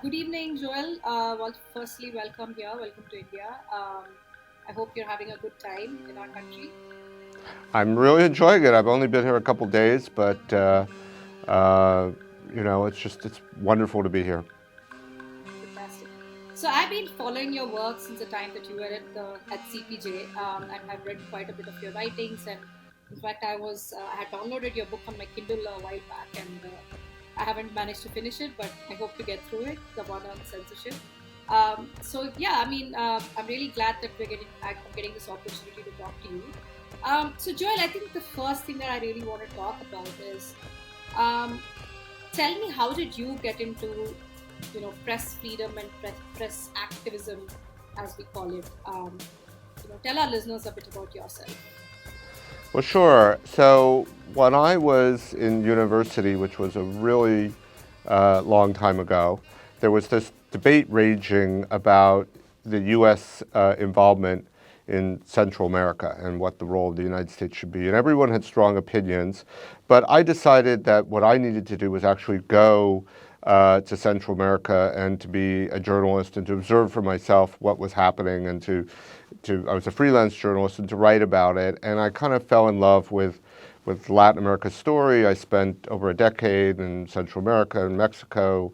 Good evening, Joel. Well, firstly, welcome here. Welcome to India. I hope you're having a good time in our country. I'm really enjoying it. I've only been here a couple days, but uh, it's wonderful to be here. Fantastic. So I've been following your work since the time that you were at CPJ, and have read quite a bit of your writings. And in fact, I had downloaded your book on my Kindle a while back, and I haven't managed to finish it, but I hope to get through it. The one on censorship. So yeah, I'm really glad that I'm getting this opportunity to talk to you. So Joel, I think the first thing that I really want to talk about is, um, tell me, how did you get into press freedom and press activism, as we call it? Tell our listeners a bit about yourself. Well, sure. So when I was in university, which was a really long time ago, there was this debate raging about the U.S. Involvement in Central America and what the role of the United States should be. And everyone had strong opinions, but I decided that what I needed to do was actually go to Central America and to be a journalist and to observe for myself what was happening and I was a freelance journalist and to write about it. And I kind of fell in love with Latin America's story. I spent over a decade in Central America and Mexico,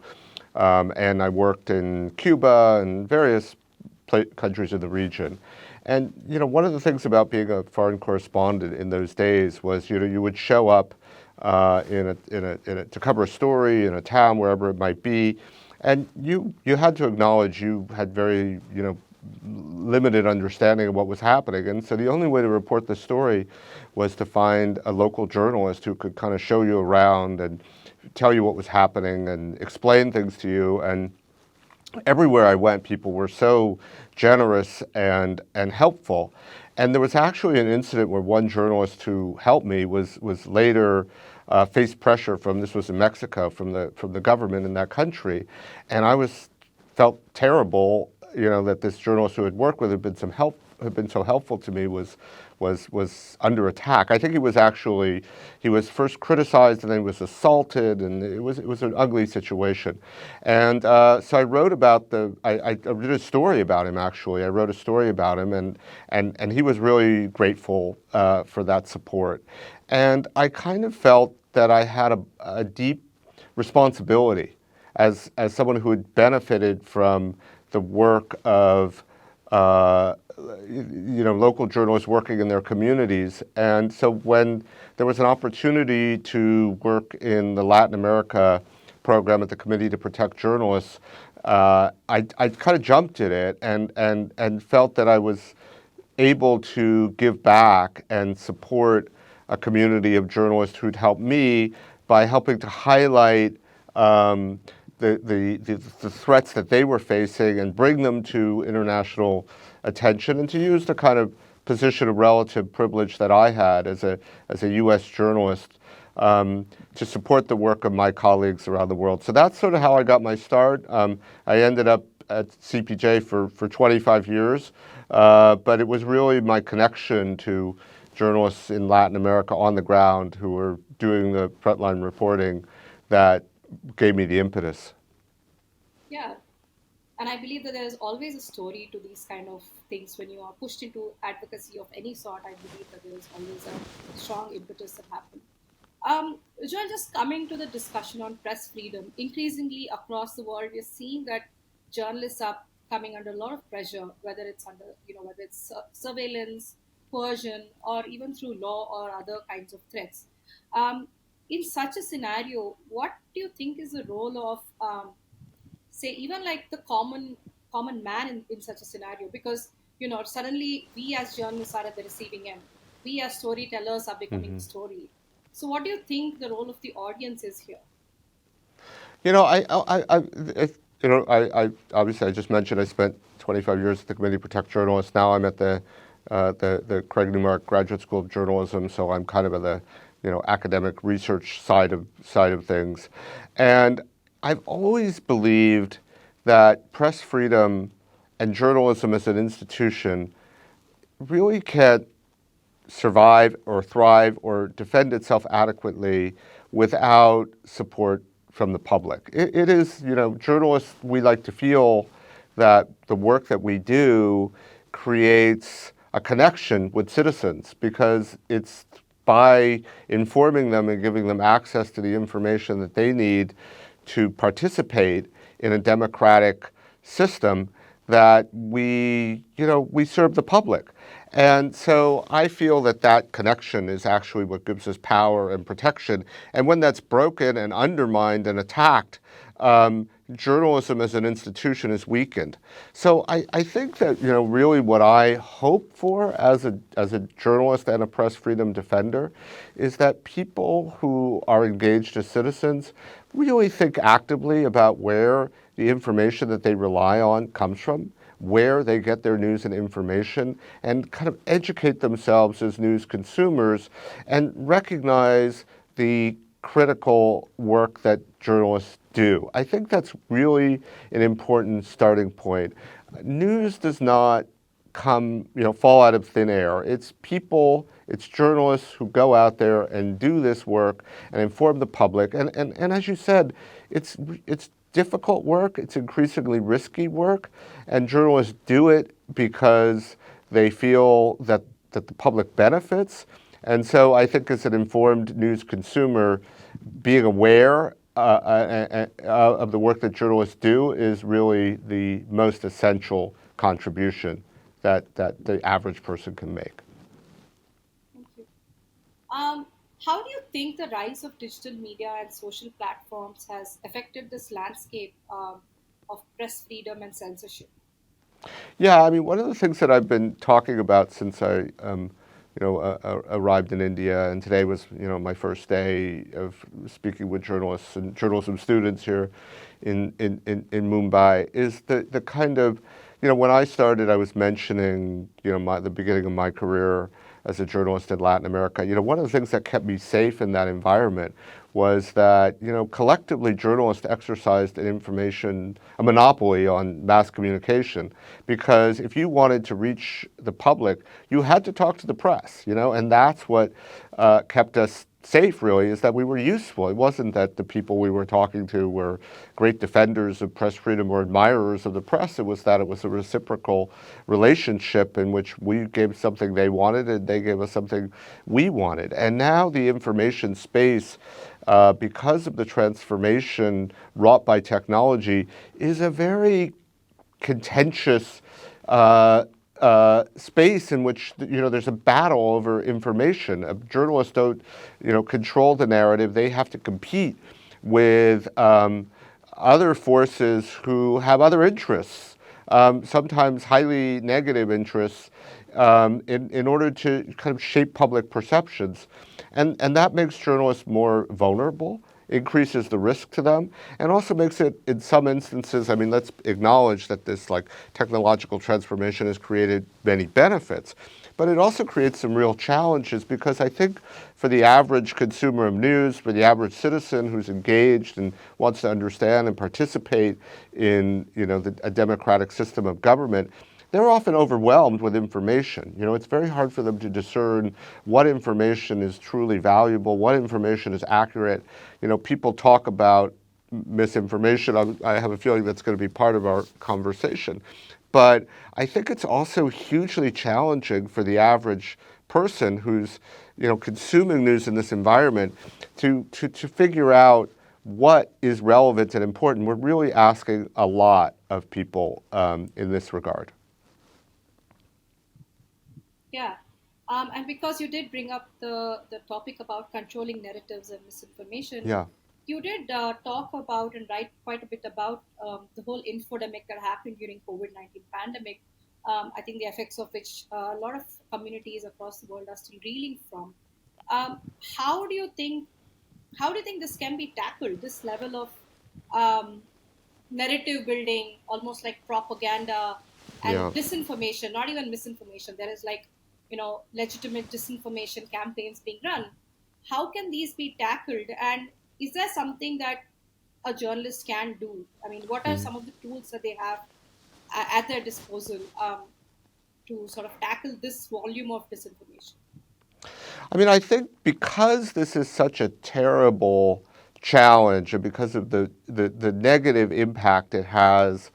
and I worked in Cuba and various countries in the region. And one of the things about being a foreign correspondent in those days was you would show up to cover a story in a town wherever it might be, and you had to acknowledge you had very limited understanding of what was happening. And so the only way to report the story was to find a local journalist who could kind of show you around and tell you what was happening and explain things to you. And everywhere I went, people were so generous and helpful. And there was actually an incident where one journalist who helped me was later faced pressure from, this was in Mexico, from the government in that country, and I was felt terrible, that this journalist who had worked with had been so helpful to me was under attack. I think he was first criticized and then he was assaulted, and it was an ugly situation. And so I wrote about I did a story about him. Actually, I wrote a story about him, and he was really grateful for that support. And I kind of felt that I had a deep responsibility as someone who had benefited from the work of local journalists working in their communities. And so when there was an opportunity to work in the Latin America program at the Committee to Protect Journalists, I kind of jumped at it and felt that I was able to give back and support a community of journalists who'd helped me by helping to highlight um, the threats that they were facing and bring them to international attention, and to use the kind of position of relative privilege that I had as a U.S. journalist to support the work of my colleagues around the world. So that's sort of how I got my start. I ended up at CPJ for 25 years, but it was really my connection to journalists in Latin America on the ground who were doing the frontline reporting that gave me the impetus. Yeah, and I believe that there is always a story to these kind of things. When you are pushed into advocacy of any sort, I believe that there is always a strong impetus that happens. Joel, just coming to the discussion on press freedom, increasingly across the world, we're seeing that journalists are coming under a lot of pressure, whether it's surveillance, coercion, or even through law or other kinds of threats. Um, in such a scenario, what do you think is the role of, say, even like the common man in such a scenario? Because suddenly we as journalists are at the receiving end. We as storytellers are becoming the story. So what do you think the role of the audience is here? You know, if, I obviously I just mentioned I spent 25 years at the Committee to Protect Journalists. Now I'm at the Craig Newmark Graduate School of Journalism, so I'm kind of at the academic research side of things, and I've always believed that press freedom and journalism as an institution really can't survive or thrive or defend itself adequately without support from the public. It is, journalists, we like to feel that the work that we do creates a connection with citizens because it's by informing them and giving them access to the information that they need to participate in a democratic system that we serve the public. And so I feel that that connection is actually what gives us power and protection. And when that's broken and undermined and attacked, journalism as an institution is weakened. So I think that really what I hope for as a journalist and a press freedom defender is that people who are engaged as citizens really think actively about where the information that they rely on comes from, where they get their news and information, and kind of educate themselves as news consumers and recognize the critical work that journalists do. I think that's really an important starting point. News does not fall out of thin air. It's people, it's journalists who go out there and do this work and inform the public. And as you said, it's difficult work. It's increasingly risky work, and journalists do it because they feel that the public benefits. And so I think as an informed news consumer, being aware of the work that journalists do is really the most essential contribution that the average person can make. Thank you. Um, how do you think the rise of digital media and social platforms has affected this landscape of press freedom and censorship? Yeah, I mean, one of the things that I've been talking about since I, arrived in India, and today was, my first day of speaking with journalists and journalism students here in Mumbai, is the kind of, when I started, I was mentioning, the beginning of my career as a journalist in Latin America. One of the things that kept me safe in that environment was that, collectively journalists exercised a monopoly on mass communication, because if you wanted to reach the public, you had to talk to the press, and that's what kept us safe, really, is that we were useful. It wasn't that the people we were talking to were great defenders of press freedom or admirers of the press. It was that it was a reciprocal relationship in which we gave something they wanted and they gave us something we wanted. And now the information space, because of the transformation wrought by technology, is a very contentious space in which there's a battle over information. Journalists don't control the narrative; they have to compete with other forces who have other interests, sometimes highly negative interests, in order to kind of shape public perceptions. And that makes journalists more vulnerable, increases the risk to them, and also makes it, in some instances, I mean, let's acknowledge that this technological transformation has created many benefits, but it also creates some real challenges, because I think for the average consumer of news, for the average citizen who's engaged and wants to understand and participate in a democratic system of government, they're often overwhelmed with information. It's very hard for them to discern what information is truly valuable, what information is accurate. People talk about misinformation. I have a feeling that's going to be part of our conversation. But I think it's also hugely challenging for the average person who's, consuming news in this environment to figure out what is relevant and important. We're really asking a lot of people in this regard. Yeah. And because you did bring up the topic about controlling narratives and misinformation, Yeah. you did talk about and write quite a bit about the whole infodemic that happened during COVID-19 pandemic. I think the effects of which a lot of communities across the world are still reeling from. Um, how do you think how do you think this can be tackled? This level of um, narrative building, almost like propaganda and Yeah. disinformation, not even misinformation. There is legitimate disinformation campaigns being run. How can these be tackled? And is there something that a journalist can do? I mean, what are some of the tools that they have at their disposal to sort of tackle this volume of disinformation? I mean, I think because this is such a terrible challenge and because of the negative impact it has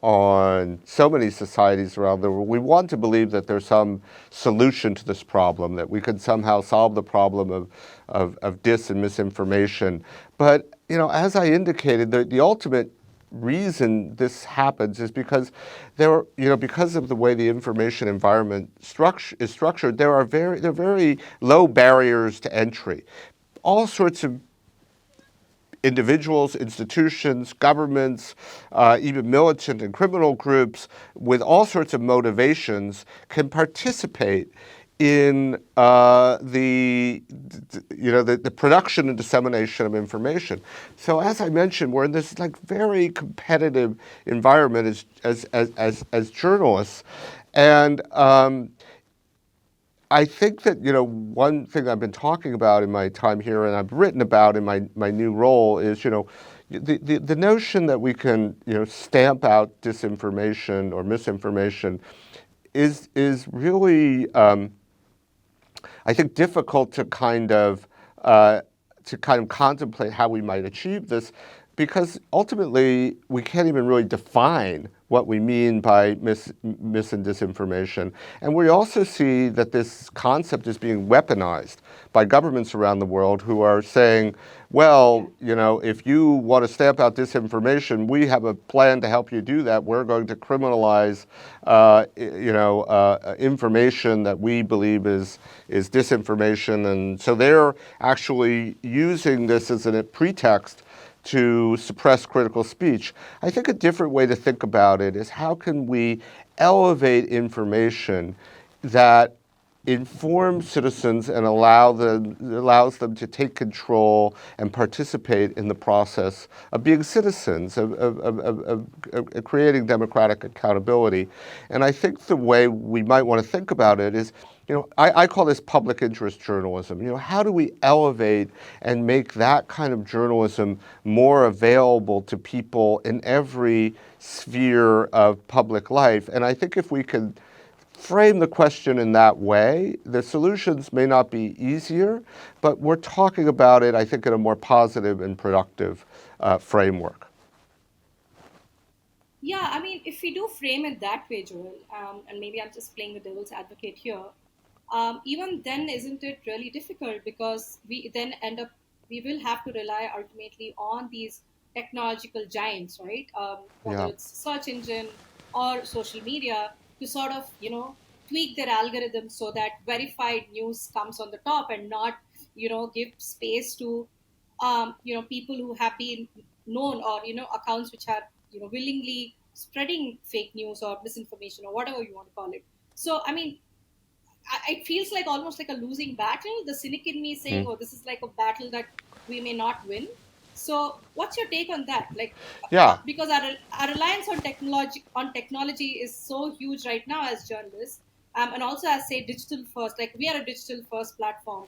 on so many societies around the world, we want to believe that there's some solution to this problem, that we can somehow solve the problem of dis and misinformation. But, as I indicated, the ultimate reason this happens is because because of the way the information environment is structured, there are very low barriers to entry. All sorts of individuals, institutions, governments, even militant and criminal groups with all sorts of motivations can participate in the production and dissemination of information. So as I mentioned, we're in this like very competitive environment as journalists, and I think that, one thing I've been talking about in my time here and I've written about in my new role is, the notion that we can, stamp out disinformation or misinformation is really, I think, difficult uh, to kind of contemplate how we might achieve this, because ultimately we can't even really define what we mean by mis and disinformation. And we also see that this concept is being weaponized by governments around the world who are saying, Yeah. well, if you want to stamp out disinformation, we have a plan to help you do that. We're going to criminalize, information that we believe is disinformation. And so they're actually using this as a pretext to suppress critical speech. I think a different way to think about it is, how can we elevate information that informs citizens and allows them to take control and participate in the process of being citizens, of creating democratic accountability. And I think the way we might want to think about it is, I call this public interest journalism. How do we elevate and make that kind of journalism more available to people in every sphere of public life? And I think if we can frame the question in that way, the solutions may not be easier, but we're talking about it, I think, in a more positive and productive framework. Yeah, I mean, if we do frame it that way, Joel, and maybe I'm just playing the devil's advocate here, even then, isn't it really difficult? Because we will have to rely ultimately on these technological giants, right? Whether Yeah. it's search engine or social media, to sort of, tweak their algorithms so that verified news comes on the top and not, give space to, people who have been known, or, accounts which are, willingly spreading fake news or misinformation or whatever you want to call it. So, I mean, it feels like almost like a losing battle. The cynic in me saying, Mm. "Oh, this is like a battle that we may not win." So, what's your take on that? Like, Yeah. because our reliance on technology is so huge right now as journalists, and also as say digital first. Like, we are a digital first platform,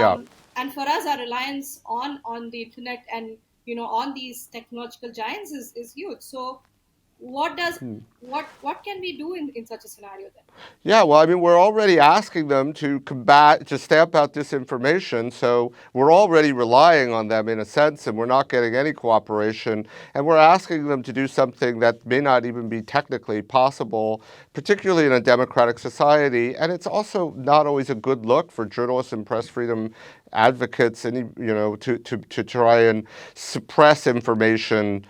Yeah. and for us, our reliance on the internet and, on these technological giants is huge. So, what does what can we do in such a scenario then? Yeah, well, I mean, we're already asking them to stamp out disinformation, so we're already relying on them in a sense, and we're not getting any cooperation. And we're asking them to do something that may not even be technically possible, particularly in a democratic society. And it's also not always a good look for journalists and press freedom advocates, and to try and suppress information,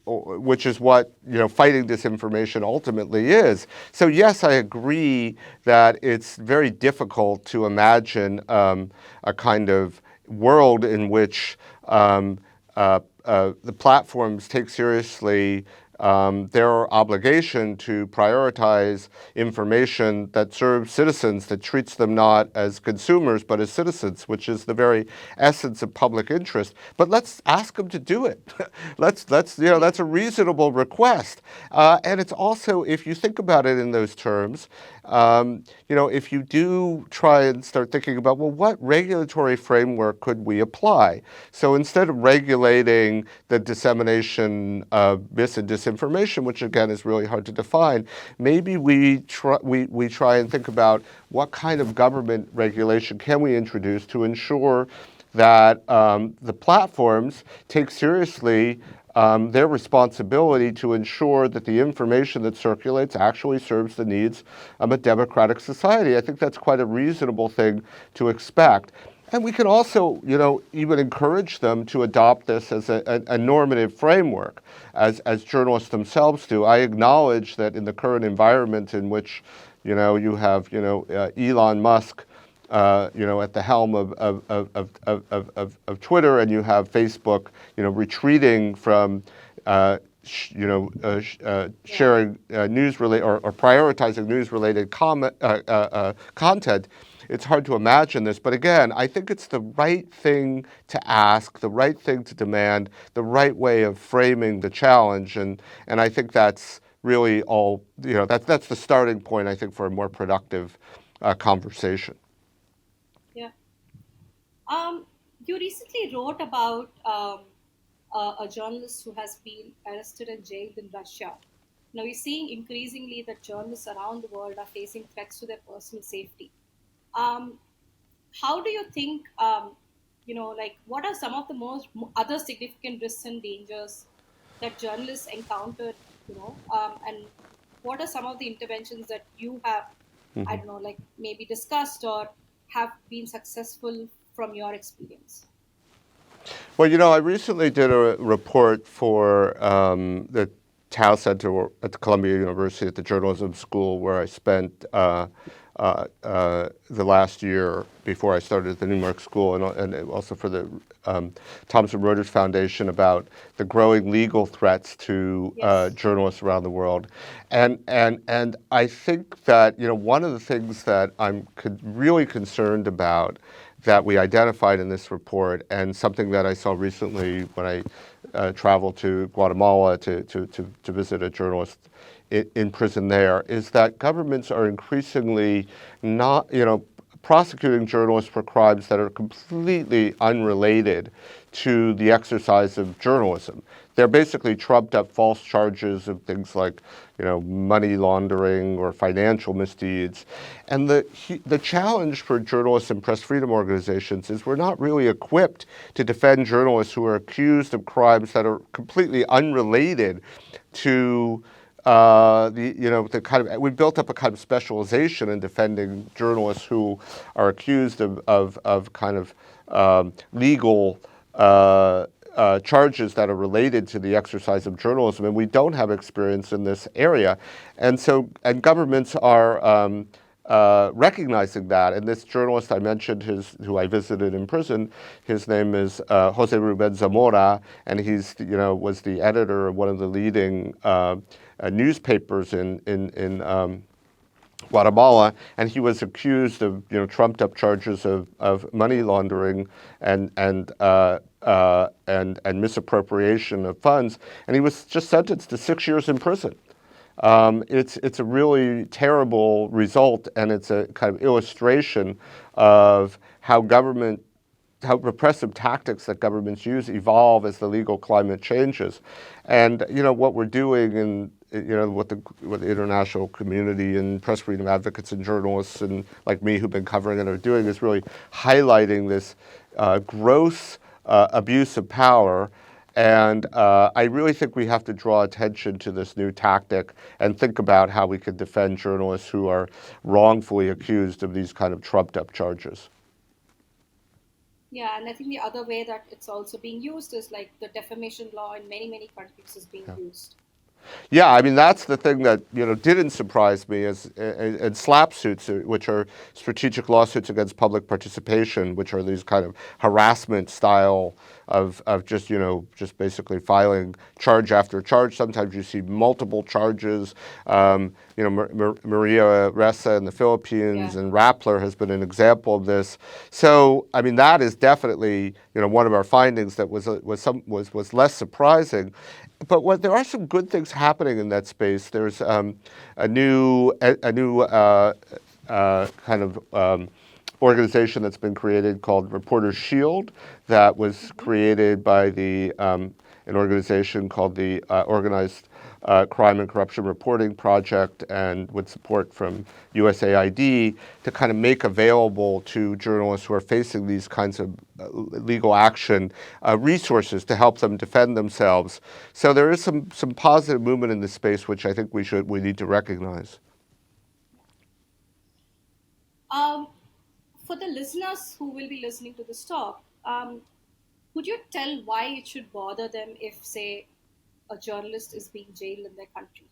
which is what, fighting disinformation ultimately is. So yes, I agree that it's very difficult to imagine a kind of world in which the platforms take seriously their obligation to prioritize information that serves citizens, that treats them not as consumers but as citizens, which is the very essence of public interest. But let's ask them to do it. Yeah. That's a reasonable request. And it's also, if you think about it in those terms, if you do try and start thinking about, well, what regulatory framework could we apply? So instead of regulating the dissemination of mis and disinformation, which again is really hard to define, maybe we try and think about what kind of government regulation can we introduce to ensure that the platforms take seriously their responsibility to ensure that the information that circulates actually serves the needs of a democratic society. I think that's quite a reasonable thing to expect. And we can also, even encourage them to adopt this as a normative framework, as journalists themselves do. I acknowledge that in the current environment in which, you have, Elon Musk, at the helm of Twitter, and you have Facebook, retreating from, Yeah. sharing news related or prioritizing news related content. It's hard to imagine this, but again, I think it's the right thing to ask, the right thing to demand, the right way of framing the challenge, and I think that's really all. That's the starting point, I think, for a more productive conversation. Yeah. Um, you recently wrote about a journalist who has been arrested and jailed in Russia. Now, we're seeing increasingly that journalists around the world are facing threats to their personal safety. Um, how do you think, like, what are some of the most other significant risks and dangers that journalists encountered, and what are some of the interventions that you have, I don't know, like maybe discussed or have been successful from your experience? Well, I recently did a report for the Tao Center at the Columbia University at the Journalism School, where I spent the last year before I started at the Newmark School, and also for the Thomson Reuters Foundation, about the growing legal threats to Yes. journalists around the world, and I think that one of the things that I'm really concerned about that we identified in this report, and something that I saw recently when I traveled to Guatemala to visit a journalist in prison there, is that governments are increasingly not, prosecuting journalists for crimes that are completely unrelated to the exercise of journalism. They're basically trumped up false charges of things like, money laundering or financial misdeeds. And the challenge for journalists and press freedom organizations is we're not really equipped to defend journalists who are accused of crimes that are completely unrelated to the kind of, we built up a kind of specialization in defending journalists who are accused of kind of legal charges that are related to the exercise of journalism, and we don't have experience in this area, and governments are recognizing that. And this journalist I mentioned, who I visited in prison, his name is Jose Ruben Zamora, and he's was the editor of one of the leading newspapers in Guatemala, and he was accused of trumped up charges of money laundering and misappropriation of funds, and he was just sentenced to 6 years in prison. It's a really terrible result, and it's a kind of illustration of how repressive tactics that governments use evolve as the legal climate changes. And what we're doing, and what the international community and press freedom advocates and journalists and like me who've been covering it are doing, is really highlighting this gross abuse of power. And I really think we have to draw attention to this new tactic and think about how we could defend journalists who are wrongfully accused of these kind of trumped up charges. Yeah, and I think the other way that it's also being used is like the defamation law in many, many countries is being Yeah. used. Yeah, I mean that's the thing that didn't surprise me is in slap suits, which are strategic lawsuits against public participation, which are these kind of harassment style of just basically filing charge after charge. Sometimes you see multiple charges. Maria Ressa in the Philippines Yeah. and Rappler has been an example of this. So I mean that is definitely one of our findings that was less surprising. But there are some good things happening in that space. There's a new kind of organization that's been created called Reporters Shield, that was Hmm. created by the an organization called the Organized Crime and Corruption Reporting Project, and with support from USAID, to kind of make available to journalists who are facing these kinds of legal action resources to help them defend themselves. So there is some positive movement in this space, which I think we need to recognize. Um, for the listeners who will be listening to this talk, could you tell why it should bother them if, say, a journalist is being jailed in their country?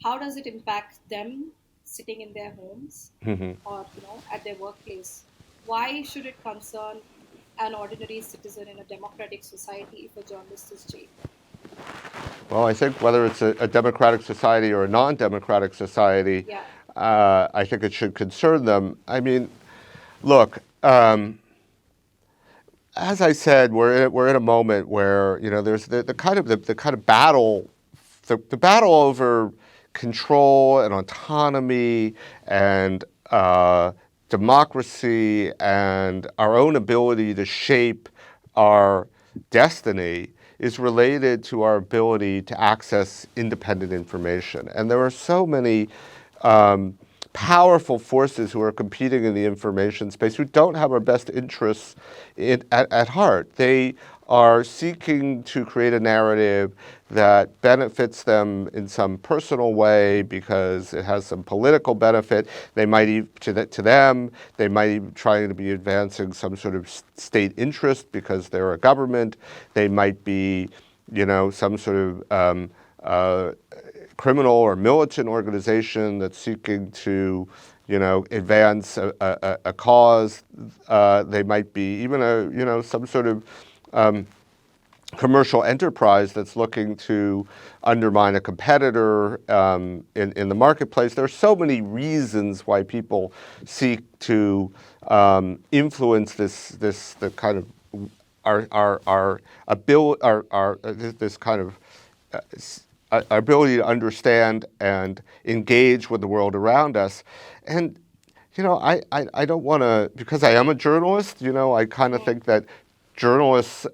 How does it impact them sitting in their homes or at their workplace? Why should it concern an ordinary citizen in a democratic society if a journalist is jailed? Well, I think whether it's a democratic society or a non-democratic society, Yeah. I think it should concern them. I mean, look, as I said, we're in a moment where there's the kind of battle, the battle over control and autonomy and democracy and our own ability to shape our destiny is related to our ability to access independent information. And there are so many um, powerful forces who are competing in the information space who don't have our best interests at heart. They are seeking to create a narrative that benefits them in some personal way because it has some political benefit. They might to them, they might be trying to be advancing some sort of state interest because they're a government. They might be, some sort of criminal or militant organization that's seeking to, advance a cause. They might be even some sort of commercial enterprise that's looking to undermine a competitor in the marketplace. There are so many reasons why people seek to influence the kind of our ability our this kind of our ability to understand and engage with the world around us. And I don't want to, because I am a journalist, I kind of Mm. think that journalists,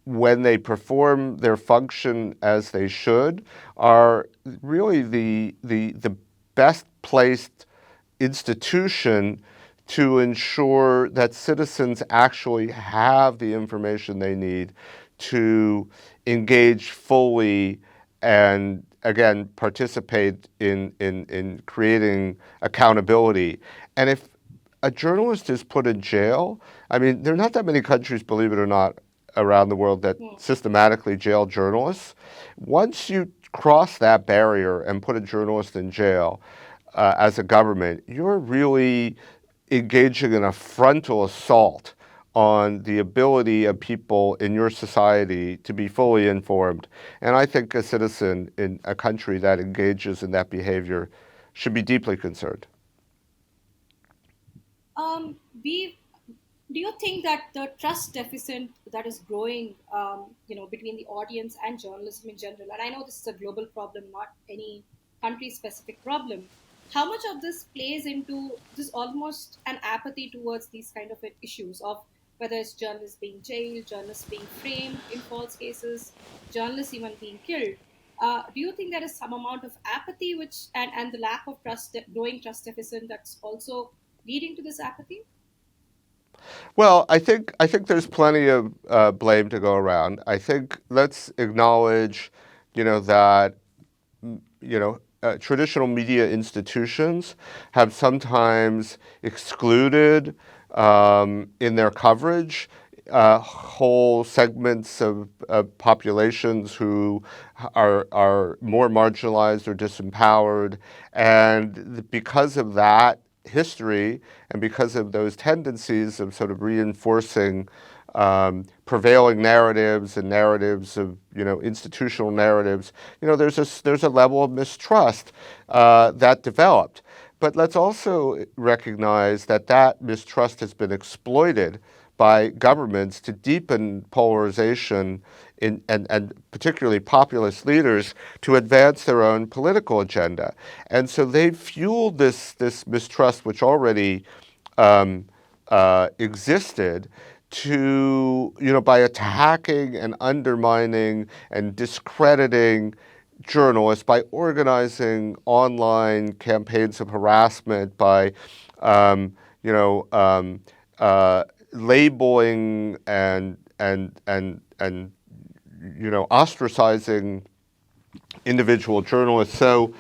when they perform their function as they should, are really the best placed institution to ensure that citizens actually have the information they need to engage fully and again participate in creating accountability. And if a journalist is put in jail, I mean, there are not that many countries, believe it or not, around the world that Mm. systematically jail journalists. Once you cross that barrier and put a journalist in jail as a government, you're really engaging in a frontal assault on the ability of people in your society to be fully informed. And I think a citizen in a country that engages in that behavior should be deeply concerned. We Do you think that the trust deficit that is growing, between the audience and journalism in general, and I know this is a global problem, not any country-specific problem, how much of this plays into this almost an apathy towards these kind of issues of whether it's journalists being jailed, journalists being framed in false cases, journalists even being killed? Do you think there is some amount of apathy, which and the lack of trust, growing trust deficit, that's also leading to this apathy? Well, I think there's plenty of blame to go around. I think let's acknowledge, that traditional media institutions have sometimes excluded in their coverage whole segments of populations who are more marginalized or disempowered, and because of that history and because of those tendencies of sort of reinforcing prevailing narratives and narratives of institutional narratives, there's a level of mistrust that developed. But let's also recognize that that mistrust has been exploited by governments to deepen polarization and particularly populist leaders to advance their own political agenda. And so they've fueled this mistrust, which already existed, to, by attacking and undermining and discrediting journalists, by organizing online campaigns of harassment, by, um, you know, um, labeling and ostracizing individual journalists. So,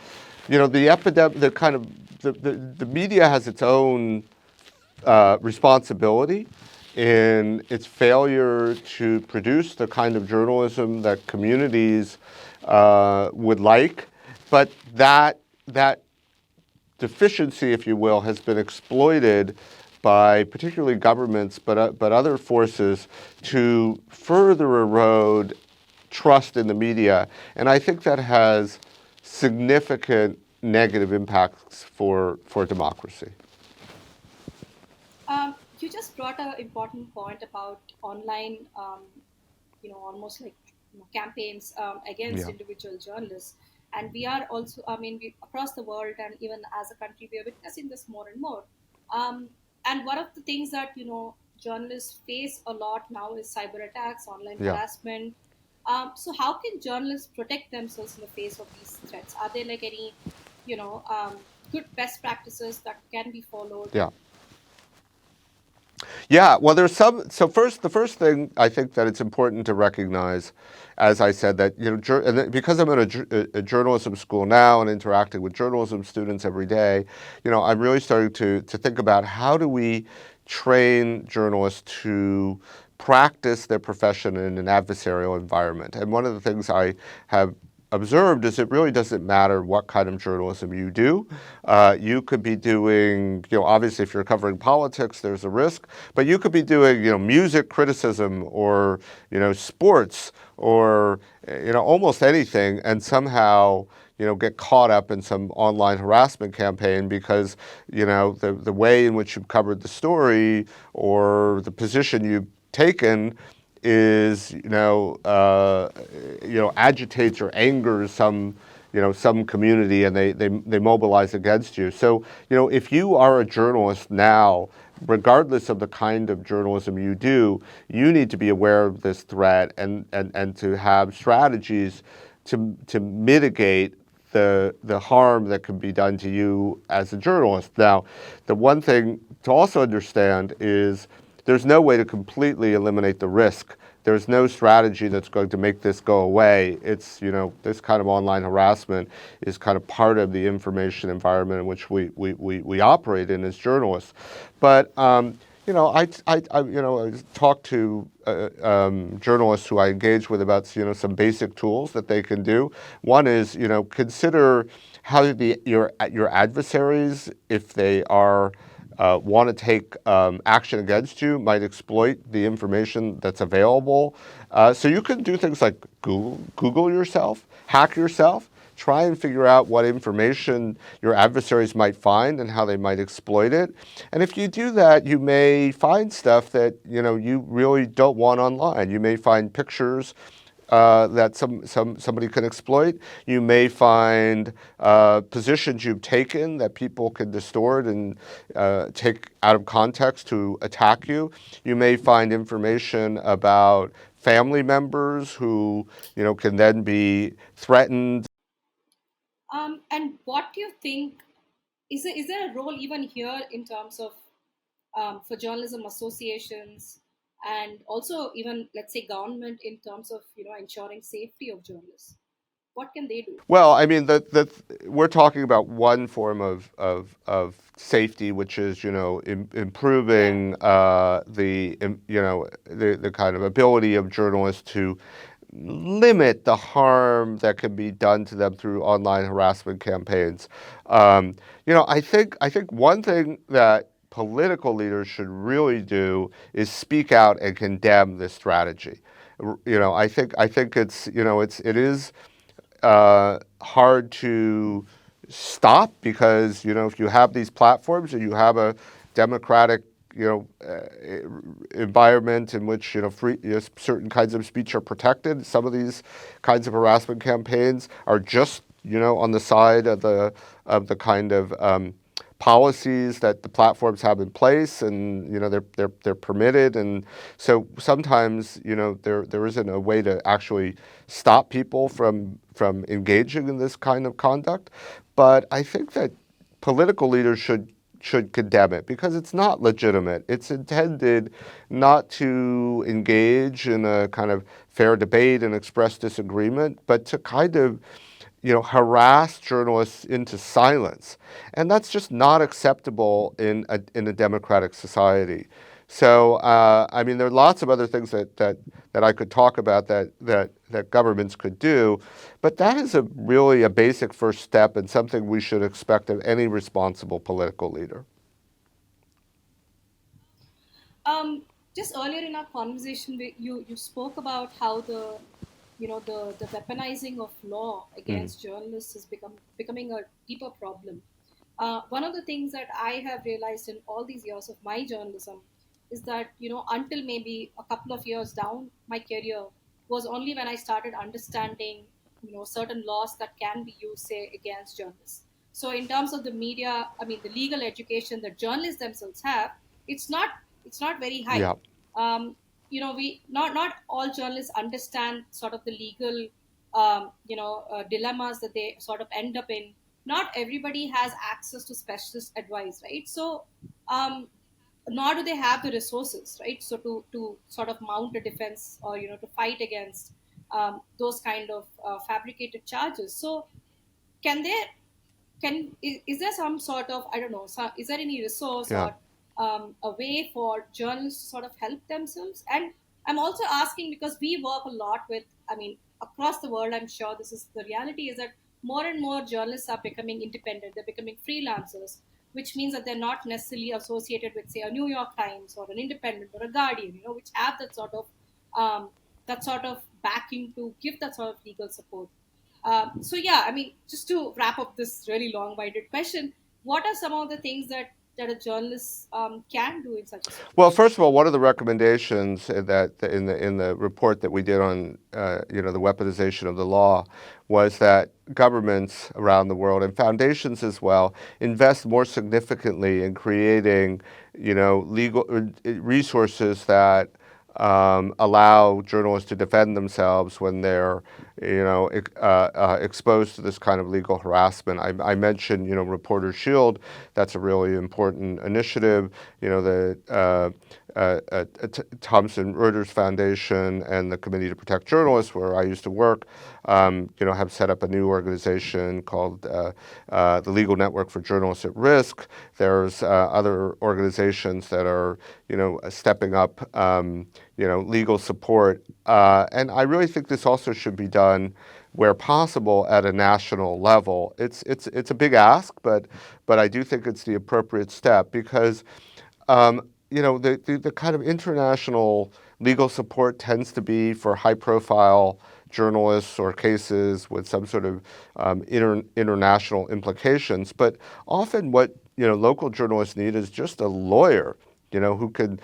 the epidemic, the kind of the media has its own responsibility in its failure to produce the kind of journalism that communities would like, but that deficiency, if you will, has been exploited by particularly governments, but other forces to further erode trust in the media, and I think that has significant negative impacts for democracy. You just brought an important point about online, almost like campaigns against Yeah. individual journalists. And we are also, I mean, across the world and even as a country, we are witnessing this more and more. Um, and one of the things that, journalists face a lot now is cyber attacks, online Yeah. harassment. So how can journalists protect themselves in the face of these threats? Are there like any, good best practices that can be followed? Yeah. Yeah, well, there's some. So first, the first thing I think that it's important to recognize, as I said, that because I'm in a journalism school now and interacting with journalism students every day, I'm really starting to think about how do we train journalists to practice their profession in an adversarial environment. And one of the things I have observed is it really doesn't matter what kind of journalism you do. You could be doing, obviously if you're covering politics, there's a risk, but you could be doing, music criticism or, sports or, almost anything and somehow, get caught up in some online harassment campaign because, the way in which you've covered the story or the position you've taken is agitates or angers some community and they mobilize against you. So if you are a journalist now, regardless of the kind of journalism you do, you need to be aware of this threat and to have strategies to mitigate the harm that can be done to you as a journalist. Now, the one thing to also understand is there's no way to completely eliminate the risk. There's no strategy that's going to make this go away. It's, this kind of online harassment is kind of part of the information environment in which we operate in as journalists. But, I talk to journalists who I engage with about, some basic tools that they can do. One is, consider how your adversaries, if they are want to take action against you, might exploit the information that's available. So you can do things like Google yourself, hack yourself, try and figure out what information your adversaries might find and how they might exploit it. And if you do that, you may find stuff that you really don't want online. You may find pictures that somebody can exploit. You may find positions you've taken that people can distort and take out of context to attack you. You may find information about family members who can then be threatened. And what do you think is there a role even here in terms of for journalism associations and also even let's say government in terms of ensuring safety of journalists? What can they do? Well, I mean, we're talking about one form of safety, which is, Yeah. improving the kind of ability of journalists to limit the harm that can be done to them through online harassment campaigns. I think one thing that political leaders should really do is speak out and condemn this strategy. I think it is hard to stop because if you have these platforms and you have a democratic environment in which free certain kinds of speech are protected, some of these kinds of harassment campaigns are just on the side of the kind of policies that the platforms have in place, and they're permitted, and so sometimes there isn't a way to actually stop people from engaging in this kind of conduct. But I think that political leaders should condemn it because it's not legitimate. It's intended not to engage in a kind of fair debate and express disagreement, but to kind of harass journalists into silence. And that's just not acceptable in a democratic society. So, I mean, there are lots of other things that I could talk about that governments could do, but that is really a basic first step and something we should expect of any responsible political leader. Um, just earlier in our conversation, you spoke about how the weaponizing of law Mm. against journalists is becoming a deeper problem. One of the things that I have realized in all these years of my journalism is that until maybe a couple of years down my career was only when I started understanding certain laws that can be used, say, against journalists. So in terms of the media, I mean the legal education that journalists themselves have, it's not it's not very high. Yeah, um, we not all journalists understand sort of the legal dilemmas that they sort of end up in. Not everybody has access to specialist advice, right? So nor do they have the resources, right? So to sort of mount a defense, or to fight against those kind of fabricated charges. So can they is there some sort of, I don't know, is there any resource yeah. or a way for journalists to sort of help themselves? And I'm also asking because we work a lot with, I mean, across the world, I'm sure this is the reality, is that more and more journalists are becoming independent, they're becoming freelancers, which means that they're not necessarily associated with, say, a New York Times or an Independent or a Guardian, which have um, that sort of backing to give that sort of legal support. So yeah, I mean, just to wrap up this really long-winded question, what are some of the things that a journalist can do in such a Well, situation? first of all, one of the recommendations that in the report that we did on the weaponization of the law was that governments around the world and foundations as well invest more significantly in creating legal resources that allow journalists to defend themselves when they're, exposed to this kind of legal harassment. I mentioned, Reporter Shield. That's a really important initiative. The Thomson Reuters Foundation and the Committee to Protect Journalists, where I used to work, have set up a new organization called the Legal Network for Journalists at Risk. There's other organizations that are, stepping up, legal support. And I really think this also should be done where possible at a national level. It's a big ask, but I do think it's the appropriate step because the kind of international legal support tends to be for high profile journalists or cases with some sort of international implications. But often what local journalists need is just a lawyer, who can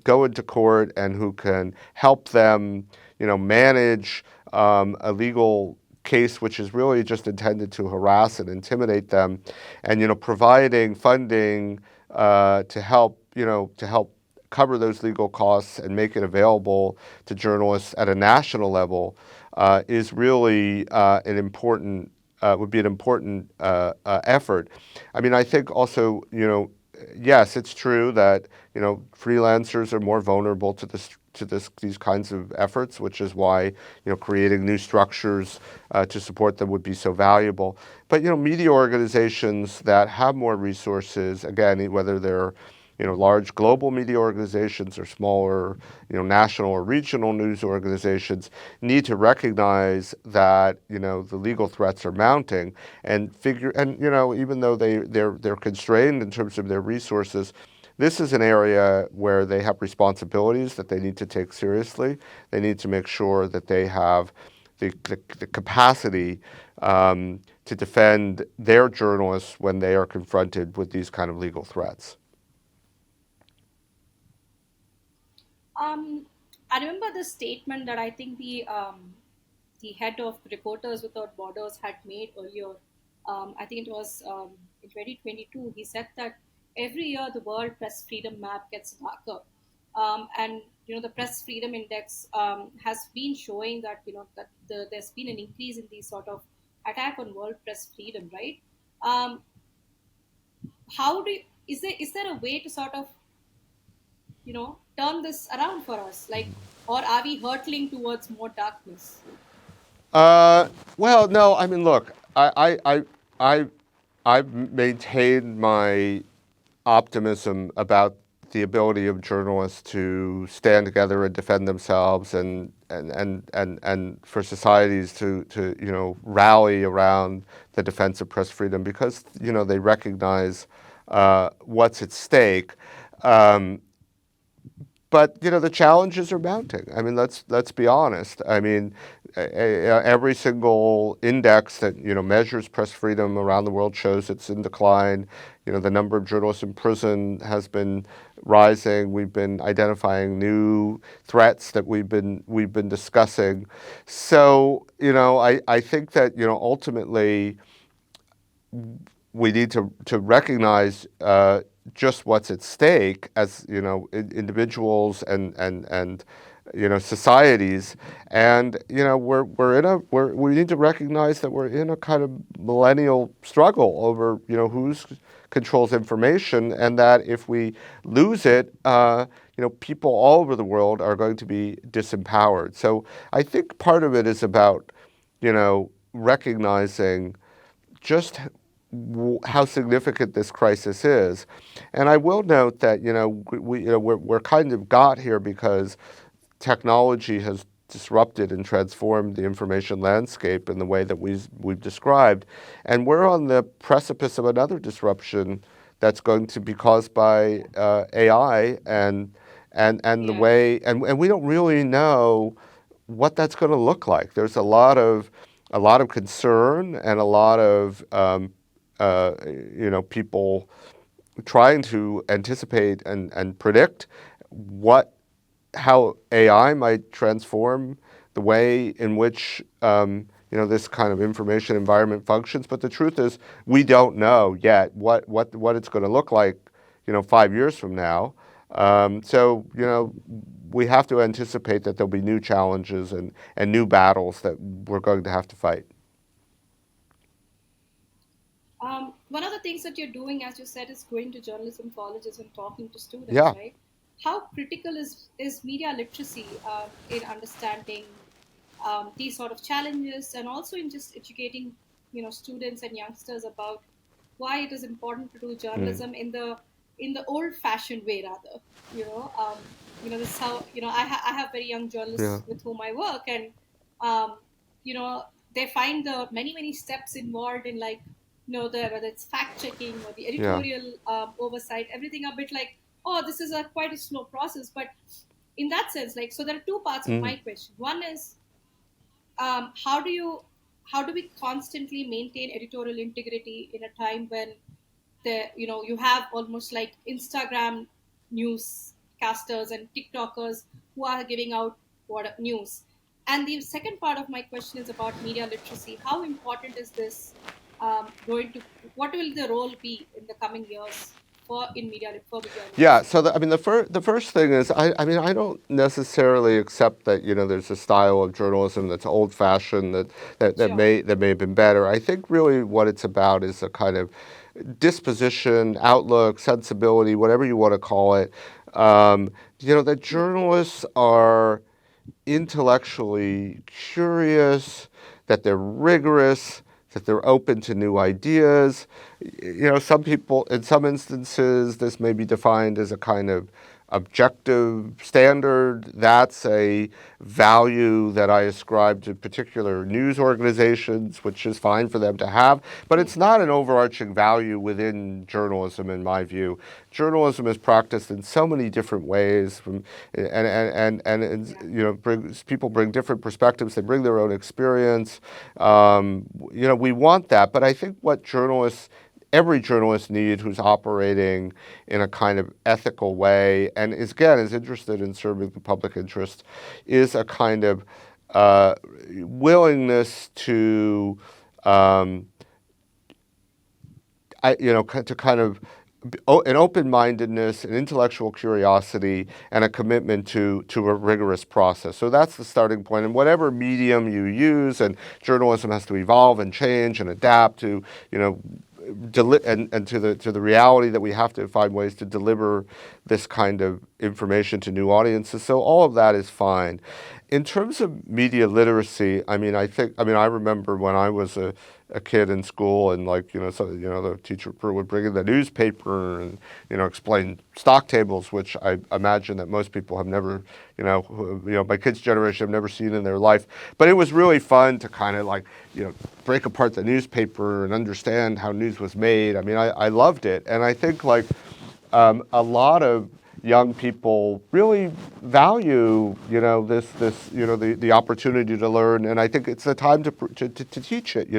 go into court and who can help them, manage a legal case which is really just intended to harass and intimidate them, and providing funding to help cover those legal costs and make it available to journalists at a national level is really an important would be an important effort. I mean, I think also, yes, it's true that freelancers are more vulnerable to these kinds of efforts, which is why creating new structures to support them would be so valuable. But media organizations that have more resources, again, whether they're large global media organizations or smaller, national or regional news organizations, need to recognize that the legal threats are mounting and even though they're constrained in terms of their resources, this is an area where they have responsibilities that they need to take seriously. They need to make sure that they have the capacity to defend their journalists when they are confronted with these kind of legal threats. Um, I remember the statement that I think the head of Reporters Without Borders had made earlier. I think it was. in 2022, he said that every year the world press freedom map gets darker. And the press freedom index has been showing that that there's been an increase in these sort of attack on world press freedom, right? Um, how do you, is there a way to sort of turn this around for us, like, or are we hurtling towards more darkness? Uh, well, no, I mean, look, I, I've maintained my optimism about the ability of journalists to stand together and defend themselves, and for societies to rally around the defense of press freedom, because they recognize what's at stake. Um, but the challenges are mounting. I mean, let's be honest. I mean, every single index that measures press freedom around the world shows it's in decline. The number of journalists in prison has been rising. We've been identifying new threats that we've been discussing. So I think that ultimately we need to recognize just what's at stake as individuals and societies, and we need to recognize that we're in a kind of millennial struggle over who's controls information, and that if we lose it, people all over the world are going to be disempowered. So I think part of it is about recognizing just how significant this crisis is. And I will note that we're kind of got here because technology has disrupted and transformed the information landscape in the way that we've described, and we're on the precipice of another disruption that's going to be caused by AI, and the Yeah. way, and we don't really know what that's going to look like. There's a lot of concern and a lot of people trying to anticipate and predict what how AI might transform the way in which this kind of information environment functions. But the truth is, we don't know yet what it's going to look like 5 years from now. So we have to anticipate that there'll be new challenges and new battles that we're going to have to fight. One of the things that you're doing, as you said, is going to journalism colleges and talking to students, Yeah, right? How critical is media literacy in understanding these sort of challenges, and also in just educating students and youngsters about why it is important to do mm, journalism in the old fashioned way, rather. This is how I have very young yeah, journalists with whom I work, and um, you know they find the many steps involved in, like, the whether it's fact checking or the yeah. editorial oversight, everything a bit like, oh, this is a quite a slow process. But in that sense, like, so there are two parts of Mm, my question. One is, how do we constantly maintain editorial integrity in a time when you have almost like Instagram newscasters and TikTokers who are giving out what news? And the second part of my question is about media literacy. How important is this going to? What will the role be in the coming years for media Yeah, literacy? so I mean, the first thing is, I mean, I don't necessarily accept that there's a style of journalism that's old-fashioned, that Sure. may have been better. I think really what it's about is a kind of disposition, outlook, sensibility, whatever you want to call it. That Hmm. journalists are intellectually curious, that they're rigorous, that they're open to new ideas. Some people, in some instances, this may be defined as a kind of objective standard. That's a value that I ascribe to particular news organizations, which is fine for them to have, but Hmm. it's not an overarching value within journalism, in my view. Journalism is practiced in so many different ways, and people bring different perspectives. They bring their own experience. We want that, but I think what every journalist needs, who's operating in a kind of ethical way and is interested in serving the public interest, is a kind of uh, willingness to um, to kind of an open-mindedness, an intellectual curiosity, and a commitment to a rigorous process. So that's the starting point. And whatever medium you use, and journalism has to evolve and change and adapt to, you know, and to the reality that we have to find ways to deliver this kind of information to new audiences. So all of that is fine. In terms of media literacy, I remember when I was a kid in school, and like, the teacher would bring in the newspaper and, explain stock tables, which I imagine that most people have never, my kids' generation have never seen in their life. But it was really fun to kind of like, break apart the newspaper and understand how news was made. I mean, I loved it. And I think like a lot of young people really value, the opportunity to learn, and I think it's the time to teach it,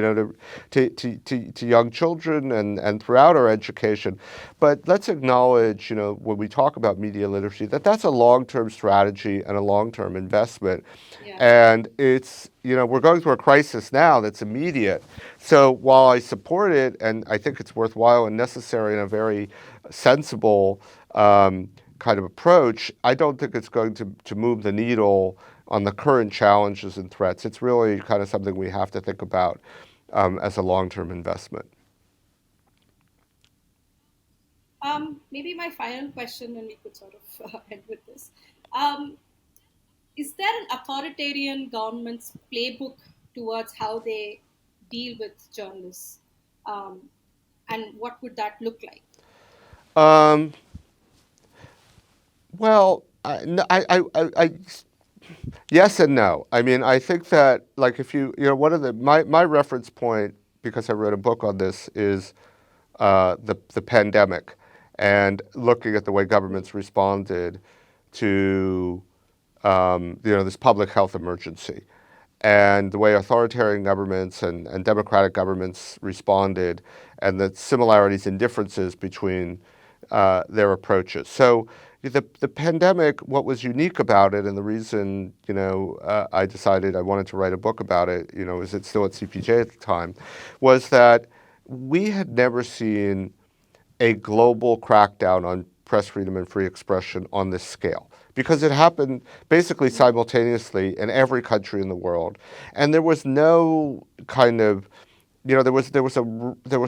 to young children and throughout our education. But let's acknowledge, when we talk about media literacy, that's a long-term strategy and a long-term investment. Yeah. And it's, we're going through a crisis now that's immediate. So while I support it and I think it's worthwhile and necessary and a very sensible kind of approach, I don't think it's going to move the needle on the current challenges and threats. It's really kind of something we have to think about as a long-term investment. Maybe my final question, and we could sort of end with this. Um, is there an authoritarian government's playbook towards how they deal with journalists? Um, and what would that look like? Um, well, yes and no. I mean, I think that like if one of my reference point, because I wrote a book on this, is the pandemic, and looking at the way governments responded to this public health emergency, and the way authoritarian governments and democratic governments responded, and the similarities and differences between their approaches. So the pandemic, what was unique about it, and the reason I decided I wanted to write a book about it, is it still at CPJ at the time, was that we had never seen a global crackdown on press freedom and free expression on this scale, because it happened basically simultaneously in every country in the world, and there was no kind of, there was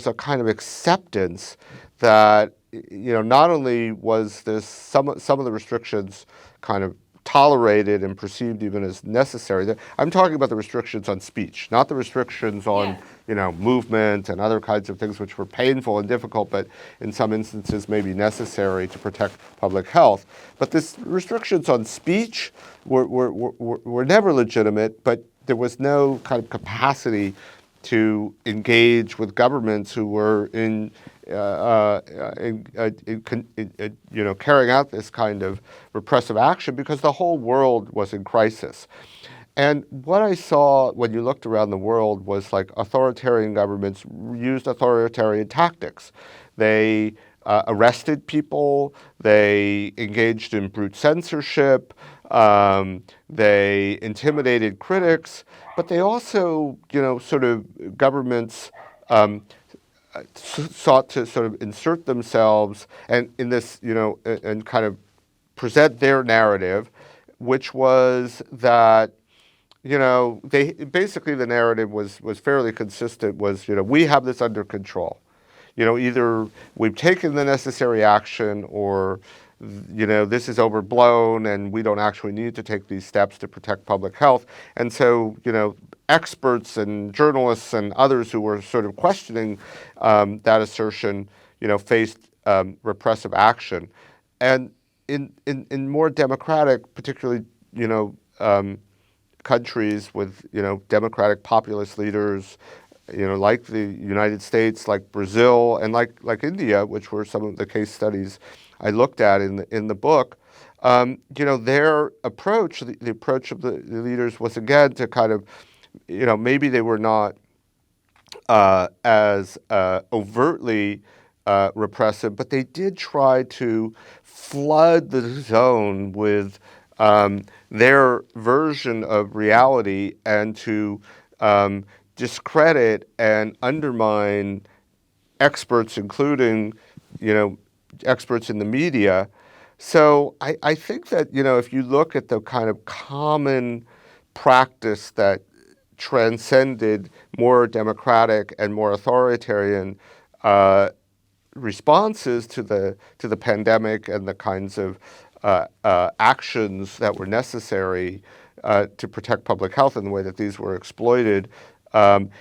a kind of acceptance that not only was this some of the restrictions kind of tolerated and perceived even as necessary. I'm talking about the restrictions on speech, not the restrictions on Yeah. movement and other kinds of things which were painful and difficult, but in some instances may be necessary to protect public health. But this restrictions on speech were never legitimate, but there was no kind of capacity to engage with governments who were carrying out this kind of repressive action, because the whole world was in crisis. And what I saw when you looked around the world was like authoritarian governments used authoritarian tactics. They arrested people, they engaged in brute censorship, they intimidated critics, but they also, sort of governments sought to sort of insert themselves and in this, and kind of present their narrative, which was that they basically, the narrative was fairly consistent. Was we have this under control. Either we've taken the necessary action, or this is overblown and we don't actually need to take these steps to protect public health. And so experts and journalists and others who were sort of questioning that assertion, faced repressive action. And in more democratic, particularly countries with democratic populist leaders, like the United States, like Brazil, and like India, which were some of the case studies I looked at in the book. Their approach, the approach of the leaders, was again to kind of, maybe they were not as overtly repressive, but they did try to flood the zone with their version of reality, and to discredit and undermine experts, including, you know, experts in the media. So I think that, if you look at the kind of common practice that transcended more democratic and more authoritarian uh, responses to the pandemic and the kinds of actions that were necessary to protect public health in the way that these were exploited.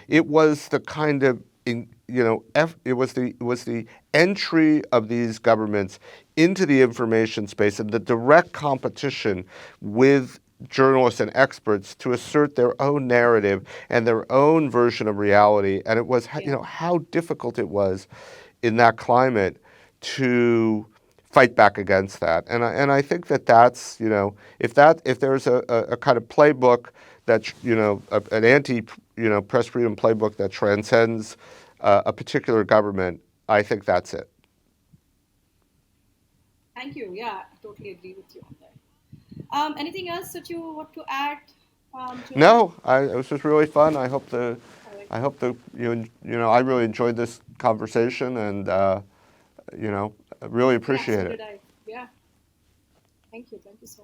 It was the kind of it was the entry of these governments into the information space and the direct competition with journalists and experts to assert their own narrative and their own version of reality. And it was, Yeah. how difficult it was in that climate to fight back against that. And I think that that's, if there's a kind of playbook that, an anti, press freedom playbook that transcends a particular government, I think that's it. Thank you. Yeah, I totally agree with you on that. Anything else that you want to add, Joe? No, it was just really fun. All right. I hope that I really enjoyed this conversation, and you know, really Yeah, so appreciate did it. I. Yeah. Thank you. Thank you so